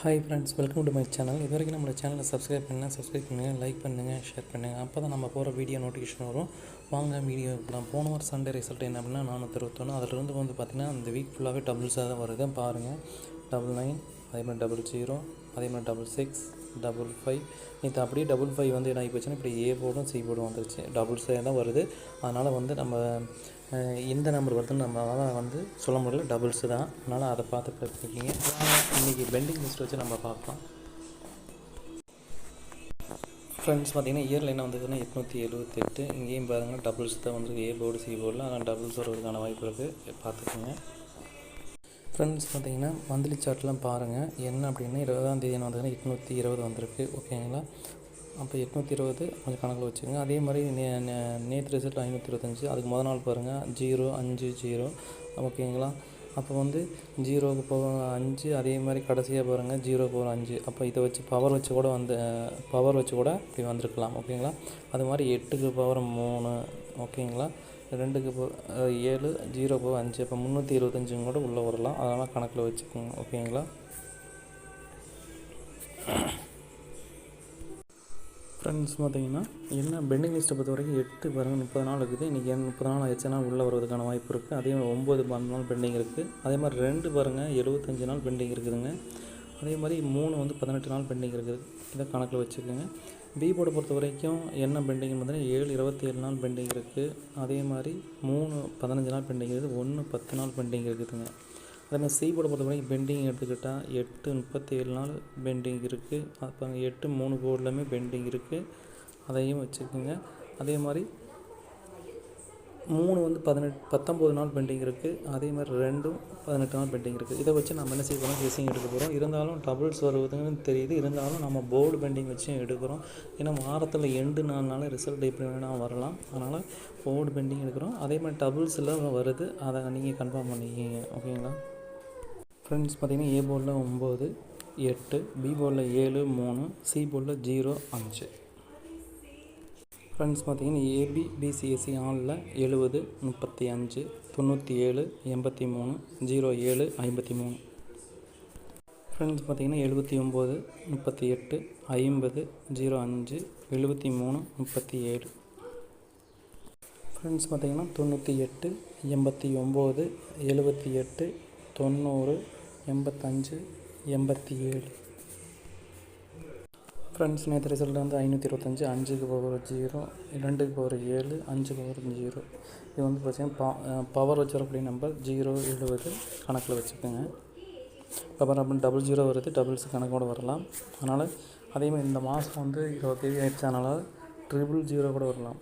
Hi friends, welcome to my channel. இது வரைக்கும் நம்மளோட சேனலை சப்ஸ்கிரைப் பண்ணுங்கள், லைக் பண்ணுங்கள், ஷேர் பண்ணுங்கள். அப்போ தான் நம்ம போகிற வீடியோ நோட்டிஃபிகேஷன் வரும். வாங்க வீடியோ இருக்கலாம். போன வாரம் சண்டே ரிசல்ட் என்ன அப்படின்னா 461. அதிலிருந்து பார்த்திங்கன்னா இந்த வீக் ஃபுல்லாகவே டபுள்ஸாக தான் வருது. பாருங்கள், 99, அதே மாதிரி 00, அதே மாதிரி 66, 55. நேற்று அப்படியே 55 என்ன ஆகி போச்சுன்னா இப்படி ஏ போர்டும் சி போர்டும் வந்துருச்சு. டபுள்ஸாக தான் வருது. அதனால் நம்ம எந்த நம்பர் வருதுன்னு நம்மளால் சொல்ல முடியல. டபுள்ஸு தான். அதனால் அதை பார்த்து இருக்கீங்க. இன்றைக்கி பெண்டிங் லிஸ்ட் வச்சு நம்ம பார்க்கலாம். ஃப்ரெண்ட்ஸ் பார்த்திங்கன்னா இயரில் என்ன வந்ததுன்னா 878. இங்கேயும் பாருங்கள் டபுள்ஸ் தான் வந்துருக்கு. ஏ போர்டு சி போர்டில். ஆனால் டபுள்ஸ் வருவதற்கான வாய்ப்பு இருக்குது. பார்த்துக்கோங்க. ஃப்ரெண்ட்ஸ் பார்த்திங்கன்னா மந்த்லி சார்ட்லாம் பாருங்கள். என்ன அப்படின்னா 20ஆம் தேதி என்ன வந்ததுன்னா 820 வந்திருக்கு. ஓகேங்களா? அப்போ 820 கொஞ்சம் கணக்கில் வச்சுக்கோங்க. அதே மாதிரி நேற்று ரிசல்ட் 525. அதுக்கு முதல் நாள் பாருங்கள் 0, 5, 0. ஓகேங்களா? அப்போ 0க்கு போக 5. அதே மாதிரி கடைசியாக பாருங்கள் 0க்கு போகிற 5. அப்போ இதை வச்சு பவர் வச்சு கூட இப்படி வந்திருக்கலாம். ஓகேங்களா? அது மாதிரி 8க்கு பவர் 3. ஓகேங்களா? 2க்கு 7, 0 போக 5. அப்போ 325 கூட உள்ளே வரலாம். அதெல்லாம் கணக்கில் வச்சுக்கோங்க. ஓகேங்களா? ஃப்ரெண்ட்ஸ் பார்த்திங்கன்னா என்ன பெண்டிங் லிஸ்ட்டை பொறுத்த வரைக்கும் 8 பாருங்கள் 30 நாள் இருக்குது. இன்றைக்கி 30 நாள் ஆயிடுச்சுன்னா உள்ளே வருவதற்கான வாய்ப்பு இருக்குது. அதே மாதிரி 9 12 நாள் பெண்டிங் இருக்குது. அதே மாதிரி 2 பாருங்கள் 75 நாள் பெண்டிங் இருக்குதுங்க. அதே மாதிரி 3 18 நாள் பெண்டிங் இருக்குது. இதை கணக்கில் வச்சுக்கோங்க. பி போர்டை பொறுத்த வரைக்கும் என்ன பெண்டிங் பார்த்தீங்கன்னா 7 27 நாள் பெண்டிங் இருக்குது. அதே மாதிரி 3 15 நாள் பெண்டிங் இருக்குது. 1 10 நாள் பெண்டிங் இருக்குதுங்க. அதேமாதிரி சி போர்டை பொறுத்த வரைக்கும் பெண்டிங் எடுத்துக்கிட்டால் 8 37 நாள் பெண்டிங் இருக்குது. அப்போ 8 3 போர்டிலுமே பெண்டிங் இருக்குது. அதையும் வச்சுக்கோங்க. அதே மாதிரி 3 19 நாள் பெண்டிங் இருக்குது. அதே மாதிரி 2 18 நாள் பெண்டிங் இருக்குது. இதை வச்சு நம்ம என்ன செய்ய போகிறோம், கெஸ்ஸிங் எடுக்க போகிறோம். இருந்தாலும் டபுள்ஸ் வருவதுன்னு தெரியுது. இருந்தாலும் நம்ம போர்டு பெண்டிங் வச்சு எடுக்கிறோம். ஏன்னா வாரத்தில் 2 4 ரிசல்ட் எப்படி வேணால் வரலாம். அதனால் போர்டு பெண்டிங் எடுக்கிறோம். அதே மாதிரி டபுள்ஸில் வருது. அதை நீங்கள் கன்ஃபார்ம் பண்ணிக்கிங்க. ஓகேங்களா? ஃப்ரெண்ட்ஸ் பார்த்திங்கன்னா ஏ போர்டில் 9, 8, பி போர்டில் 7, 3, சி போர்டில் 0, 5. ஃப்ரெண்ட்ஸ் பார்த்திங்கன்னா ஏபி பிசிஎஸ்சி ஆனில் 70, 35, 97, 83, 07, 53. ஃப்ரெண்ட்ஸ் பார்த்திங்கன்னா 79, 38, 50, 05, 73, 37. ஃப்ரெண்ட்ஸ் பார்த்திங்கன்னா 98, 89, 78, 90, 85, 87. ஃப்ரெண்ட்ஸ் நேற்று ரிசல்ட் 525. 5க்கு பவர் 0, 2க்கு பவர் 7, 5க்கு பவர் 0. இது பார்த்தீங்கன்னா பவர் வச்சு வரக்கூடிய நம்பர் 0, 70 கணக்கில் வச்சுக்கோங்க. பவர் அப்படின்னு 00 வருது. டபுள்ஸ் கணக்கோடு வரலாம். அதனால் அதேமாதிரி இந்த மாதம் 20 தேதி ஆயிடுச்சு. அதனால் 000 கூட வரலாம்.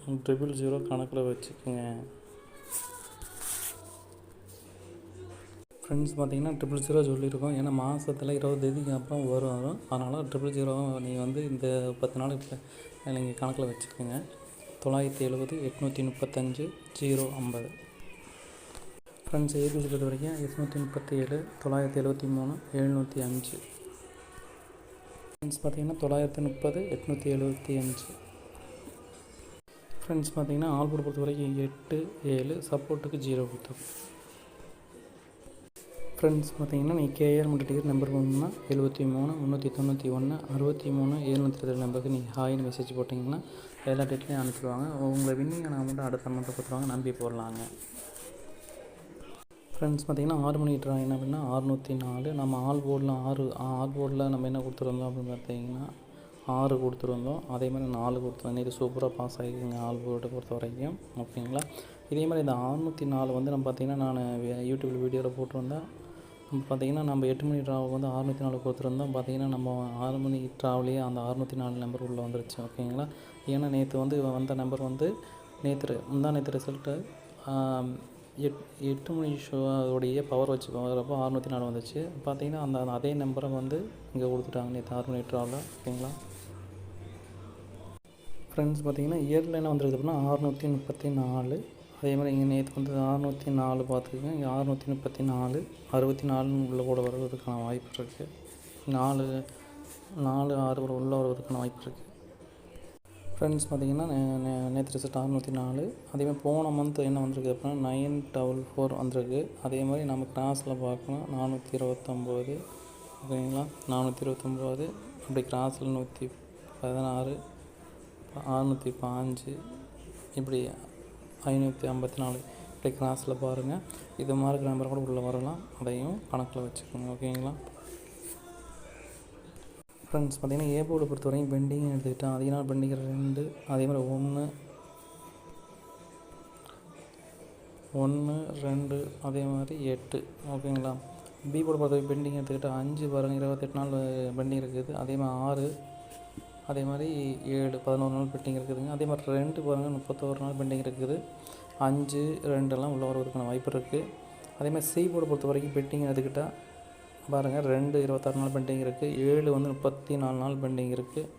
000 கணக்கில் வச்சுக்கோங்க. ஃப்ரெண்ட்ஸ் பார்த்திங்கன்னா 000 சொல்லியிருக்கோம். ஏன்னா மாதத்தில் 20 தேதிக்கு அப்புறம் வரும். அதனால் 000 நீங்கள் இந்த 10 நாளுக்கு நீங்கள் கணக்கில் வச்சுக்கோங்க. 970, 835, 050. ஃப்ரெண்ட்ஸ் ஏபிசி பொறுத்த வரைக்கும் 837, 973, 705. ஃப்ரெண்ட்ஸ் பார்த்திங்கன்னா 930, 875. ஃப்ரெண்ட்ஸ் பார்த்திங்கன்னா ஆல்போர்டு பொறுத்த வரைக்கும் 8, 7, சப்போர்ட்டுக்கு 0 கொடுத்தோம். ஃப்ரெண்ட்ஸ் பார்த்திங்கன்னா நீங்கள் கேஆர் மற்றும் டிக்கெட் நம்பர் போகணும்னா 73 391 63 727 நம்பருக்கு நீங்கள் ஹாய்னு மெசேஜ் போட்டிங்கன்னா எல்லா டேட்லையும் அனுப்பிடுவாங்க. உங்களை வின்னிங்கான அமௌண்ட்டு அடுத்த அமௌண்ட்டை கொடுத்துருவாங்க. நம்பி போடலாங்க. ஃப்ரெண்ட்ஸ் பார்த்திங்கன்னா 6 மணி ட்ரா என்ன அப்படின்னா 604. நம்ம ஆல் போர்டில் நம்ம என்ன கொடுத்துருந்தோம் அப்படின்னு பார்த்தீங்கன்னா 6 கொடுத்துருந்தோம். அதே மாதிரி 4 கொடுத்துருந்தோம். இது சூப்பராக பாஸ் ஆகிக்குங்க ஆல் போர்டை பொறுத்த வரைக்கும். ஓகேங்களா? இதே மாதிரி இந்த 604 நம்ம பார்த்திங்கன்னா நான் யூடியூப்பில் வீடியோவில் போட்டிருந்தேன். நம்ம பார்த்திங்கன்னா நம்ம 8 மணி ட்ராவுக்கு 604 கொடுத்துருந்தோம். பார்த்திங்கன்னா நம்ம 6 மணி ட்ராவிலேயே அந்த 604 நம்பர் உள்ளே வந்துருச்சு. ஓகேங்களா? ஏன்னா நேற்று வந்த நம்பர் நேற்று ரிசல்ட்டு 8 மணி ஷோடைய பவர் வச்சு பார்க்குறப்போ 604 வந்துச்சு. பார்த்திங்கன்னா அந்த அதே நம்பரை இங்கே கொடுத்துட்டாங்க நேற்று 6 மணி ட்ராவில். ஓகேங்களா? ஃப்ரெண்ட்ஸ் பார்த்திங்கன்னா இயரில் என்ன வந்துருக்குது அப்படின்னா 634. அதே மாதிரி இங்கே நேற்று 604 பார்த்துக்குங்க. இங்கே 634, 64 உள்ளே கூட வருவதற்கான வாய்ப்பு இருக்குது. 4, 6 கூட உள்ளே வருவதற்கான வாய்ப்பு இருக்குது. ஃப்ரெண்ட்ஸ் பார்த்திங்கன்னா நேற்று ரிசல்ட் 604. அதேமாதிரி போன மந்த் என்ன வந்திருக்கு அப்படின்னா 944 வந்திருக்கு. அதே மாதிரி நம்ம கிளாஸில் பார்க்கணும் 429, ஓகேங்களா. 429 அப்படி கிராஸில் 116, 605 இப்படி 554 இப்படி கிராஸில் பாருங்கள். இது மாதிரி நம்பர் கூட உள்ளே வரலாம், அதையும் கணக்கில் வச்சுக்கோங்க. ஓகேங்களா ஃப்ரெண்ட்ஸ். பார்த்திங்கன்னா ஏ போர்டை பொறுத்த வரைக்கும் பெண்டிங் எடுத்துக்கிட்டால் அதிக நாள் பெண்டிங் 2, அதே மாதிரி 1 2 அதே மாதிரி 8. ஓகேங்களா. பி போர்டை பொறுத்த வரைக்கும் பெண்டிங் எடுத்துக்கிட்டால் 5 பாருங்கள் 28 நாள் பெண்டிங் இருக்குது. அதே மாதிரி 6, அதே மாதிரி 7 11 நாள் பெண்டிங் இருக்குதுங்க. அதே மாதிரி 2 பாருங்கள் 31 நாள் பெண்டிங் இருக்குது. 5 2 உள்ளே வருவதற்கான வாய்ப்பு இருக்குது. அதே மாதிரி சி போர்டை பொறுத்த வரைக்கும் பெண்டிங் எடுத்துக்கிட்டால் பாருங்கள் 2 26 நாள் பெண்டிங் இருக்குது. 7 34 நாள் பெண்டிங் இருக்குது.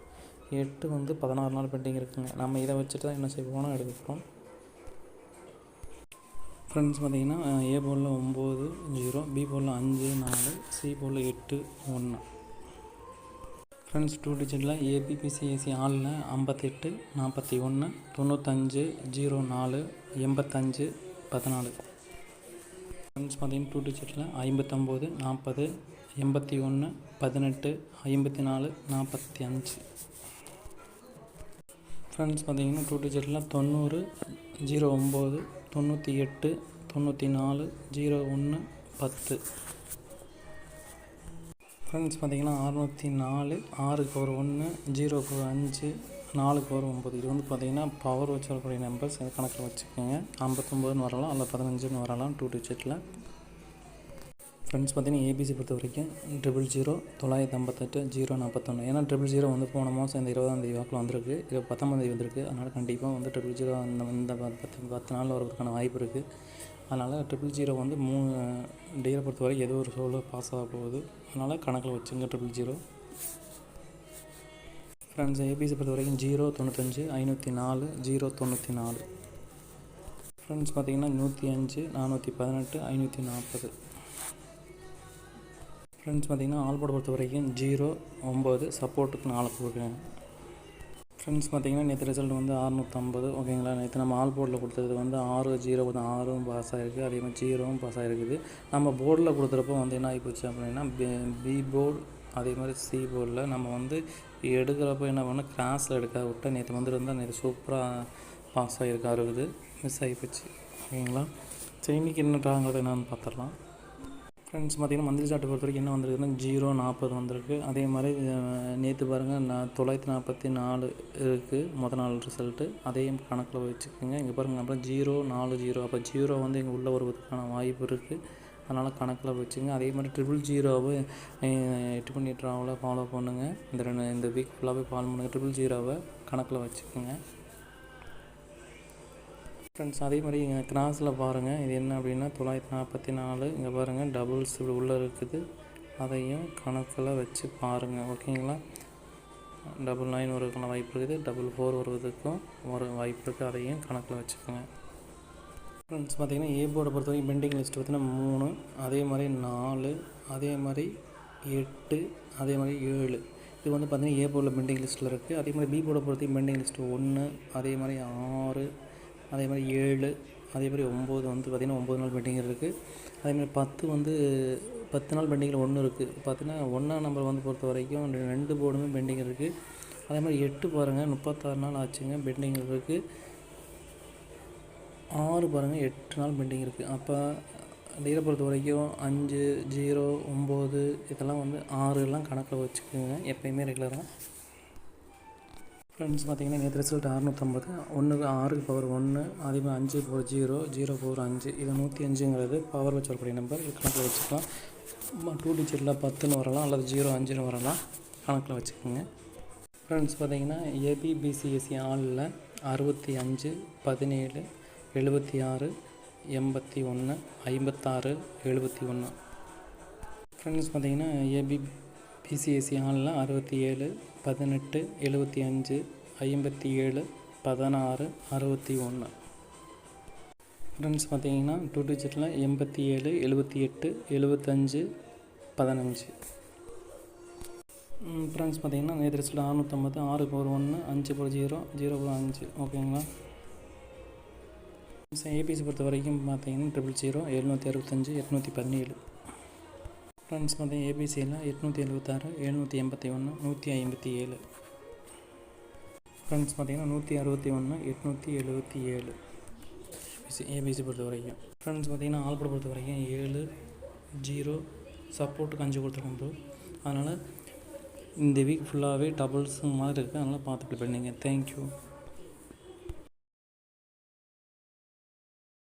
8 16 நாள் பெண்டிங் இருக்குதுங்க. நம்ம இதை வச்சுட்டு தான் என்ன செய்வோம்னா எடுக்க போகிறோம். ஃப்ரெண்ட்ஸ் பார்த்திங்கன்னா ஏ போர்டில் 9 0, பி போர்டில் 5 4, சி போர்டில் 8 1. ஃப்ரெண்ட்ஸ் 2 டிஜிட்டில் ஏபிபிசிஏசி ஆளில் 58 41 95 04 85 14. ஃப்ரெண்ட்ஸ் பார்த்திங்கன்னா 2 டிஜிட்டில் 59 40 81 18 54 45. ஃப்ரெண்ட்ஸ் பார்த்திங்கன்னா 2 டிஜிட்டில் 90 09 98 94 01 10. ஃப்ரெண்ட்ஸ் பார்த்திங்கன்னா 604 6 ஒரு 1 0 ஒரு 5 4 ஒரு 9. இது பார்த்திங்கன்னா பவர் வச்சு வரக்கூடிய நம்பர்ஸ் கணக்கில் வச்சுக்கோங்க. 59 வரலாம், அல்ல 15 வரலாம் 2 டிஜிட்டில். ஃப்ரெண்ட்ஸ் பார்த்திங்கன்னா ஏபிசி பொறுத்த வரைக்கும் 00 958 041. ஏன்னா 00 போன மாதம் இந்த 20ஆம் வாக்கில் வந்திருக்கு. இது 19 வந்திருக்கு. அதனால் கண்டிப்பாக 00 இந்த 10 நாளில் வரதுக்கான வாய்ப்பு இருக்குது. அதனால் 00 3 டேயை பொறுத்த வரைக்கும் ஏதோ ஒரு சோலோ பாஸ் ஆக போகுது. அதனால் கணக்கில் வச்சுங்க 00. ஃப்ரெண்ட்ஸ் ஏபிசி பொறுத்த வரைக்கும் 0 95 504 0 94. ஃப்ரெண்ட்ஸ் பார்த்திங்கன்னா 105 418 540. ஃப்ரெண்ட்ஸ் பார்த்திங்கன்னா ஆல் போர்டை பொறுத்த வரைக்கும் 0 9 சப்போர்ட்டுக்கு 4 கொடுக்குறேன். ஃப்ரெண்ட்ஸ் பார்த்திங்கன்னா நேற்று ரிசல்ட் 650. ஓகேங்களா. நேற்று நம்ம ஆல் போர்டில் கொடுத்தது 6 0 6 பாஸ் ஆகிருக்கு. அதே மாதிரி 0 பாஸ் ஆகிருக்குது. நம்ம போர்டில் கொடுத்துறப்போ என்ன ஆகிப்போச்சு அப்படின்னா பி போர்டு அதே மாதிரி சி போர்டில் நம்ம எடுக்கிறப்போ என்ன பண்ணால் கிராஸில் எடுக்க விட்டால் நேற்று இருந்தால் நேற்று சூப்பராக பாஸ் ஆகிருக்கு. 60 மிஸ் ஆகிப்போச்சு. ஓகேங்களா. சரி, இன்றைக்கி என்னன்றாங்கிறத என்னென்னு பார்த்துடலாம். ஃப்ரெண்ட்ஸ் பார்த்திங்கன்னா மந்த்லி சார்ட்டை பொறுத்த வரைக்கும் என்ன வந்திருக்குன்னா 0 40 வந்திருக்கு. அதே மாதிரி நேற்று பாருங்கள் 944 இருக்குது மொதல் நாள் ரிசல்ட்டு. அதையும் கணக்கில் வச்சுக்கோங்க. இங்கே பாருங்கள் அப்புறம் 0 4 0. அப்போ 0 இங்கே உள்ளே வருவதற்கான வாய்ப்பு இருக்குது. அதனால் கணக்கில் வச்சுங்க. அதே மாதிரி 000 8 மணி ட்ராவில் ஃபாலோ பண்ணுங்கள். இந்த வீக் ஃபுல்லாகவே ஃபாலோ பண்ணுங்கள். 000 கணக்கில் வச்சுக்கோங்க. ஃப்ரெண்ட்ஸ் அதே மாதிரி இங்கே கிராஸில் பாருங்கள். இது என்ன அப்படின்னா 944. இங்கே பாருங்கள் டபுள்ஸ் இப்படி உள்ளே இருக்குது. அதையும் கணக்கில் வச்சு பாருங்கள். ஓகேங்களா. 99 வருவதற்கான வாய்ப்பு இருக்குது. 44 வருவதற்கும் ஒரு வாய்ப்பு இருக்குது. அதையும் கணக்கில் வச்சுக்கோங்க. ஃப்ரெண்ட்ஸ் பார்த்திங்கன்னா ஏ போர்டை பொறுத்த வரைக்கும் பெண்டிங் லிஸ்ட் பார்த்திங்கன்னா 3, அதே மாதிரி 4, அதே மாதிரி 8, அதே மாதிரி 7. இது பார்த்திங்கன்னா ஏ போர்டில் பெண்டிங் லிஸ்ட்டில் இருக்குது. அதே மாதிரி பி போர்டை பொறுத்த பெண்டிங் லிஸ்ட்டு 1, அதே மாதிரி 6, அதே மாதிரி 7, அதே மாதிரி 9 பார்த்திங்கன்னா 9 நாள் பெண்டிங் இருக்குது. அதே மாதிரி 10 10 நாள் பெண்டிங்கில் 1 இருக்குது. பார்த்திங்கன்னா 1ஆம் நம்பர் பொறுத்த வரைக்கும் 2 போர்டுமே பெண்டிங் இருக்குது. அதே மாதிரி 8 பாருங்கள் 36 நாள் ஆச்சுங்க பெண்டிங் இருக்குது. 6 பாருங்கள் 8 நாள் பெண்டிங் இருக்குது. அப்போ டீரை பொறுத்த வரைக்கும் 5 0 9 இதெல்லாம் 6 கணக்கில் வச்சுக்கோங்க எப்போயுமே ரெகுலராக. ஃப்ரெண்ட்ஸ் பார்த்திங்கன்னா நேற்று ரிசல்ட் 650. 1க்கு 6க்கு பவர் 1, அதே மாதிரி 5 பவர் 0 0 பவர் 5. இது 105ங்கிறது பவர் வச்சு வரக்கூடிய நம்பர். இது கணக்கில் வச்சுக்கலாம். 2 டிஜிட்டில் 10 வரலாம், அல்லது 0 5 வரலாம். கணக்கில் வச்சுக்கோங்க. ஃப்ரெண்ட்ஸ் பார்த்திங்கன்னா ஏபிபிசிஎஸ்சி ஆளில் 65 17 76 81 56 71. ஃப்ரெண்ட்ஸ் பார்த்திங்கன்னா ஏபிபிசிஎஸ்சி ஆளில் 67 18 75 57 16 61. ஃப்ரெண்ட்ஸ் பார்த்திங்கன்னா 2 டிஜிட்டில் 87 78 75 15. ஃப்ரெண்ட்ஸ் பார்த்திங்கன்னா நேற்று ரிசல்ட் 650. 6 power 1 5 power 0 0 power 5. ஓகேங்களா. ஏபிசி பொறுத்த வரைக்கும் பார்த்திங்கன்னா 000 765 817. ஃப்ரெண்ட்ஸ் பார்த்தீங்கன்னா ஏபிசியில் 876, 781, 157. ஃப்ரெண்ட்ஸ் பார்த்தீங்கன்னா 161, 877 ஏபிசி பொறுத்த வரைக்கும். ஃப்ரெண்ட்ஸ் பார்த்தீங்கன்னா ஆல்போர்ட் பொறுத்த வரைக்கும் 7, 0 சப்போர்ட்டுக்கு 5 கொடுத்துருக்கோம் ப்ரோ. அதனால் இந்த வீக் ஃபுல்லாகவே டபுள்ஸ் மாதிரி இருக்குது. அதனால் பார்த்து ப்ளே பண்ணிங்க. தேங்க்யூ.